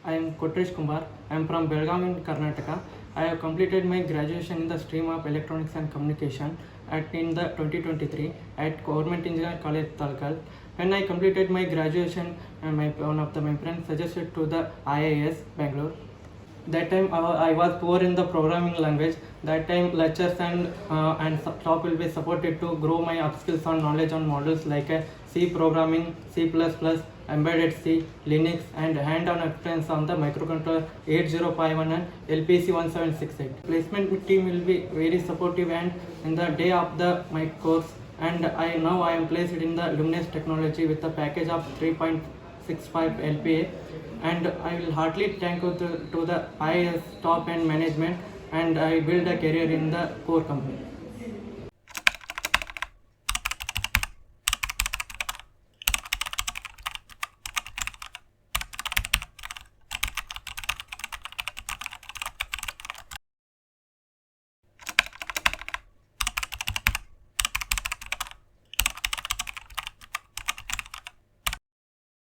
I am Kotresha Kumbar. I am from Belgaum in Karnataka. I have completed my graduation in the stream of Electronics and Communication in the 2023 at Government Engineering College, Talkal. When I completed my graduation, one of my friends suggested to the IIES, Bangalore. That time I was poor in the programming language. That time lectures and talk will be supported to grow my upskills on knowledge on models like C programming, C++, embedded C, Linux, and hand-on experience on the microcontroller 8051 and LPC 1768. Placement team will be very supportive, and in the day of my course, and I am placed in the Lumens Technology with a package of 3.65 LPA, and I will heartily thank you to the IIS top and management, and I build a career in the core company.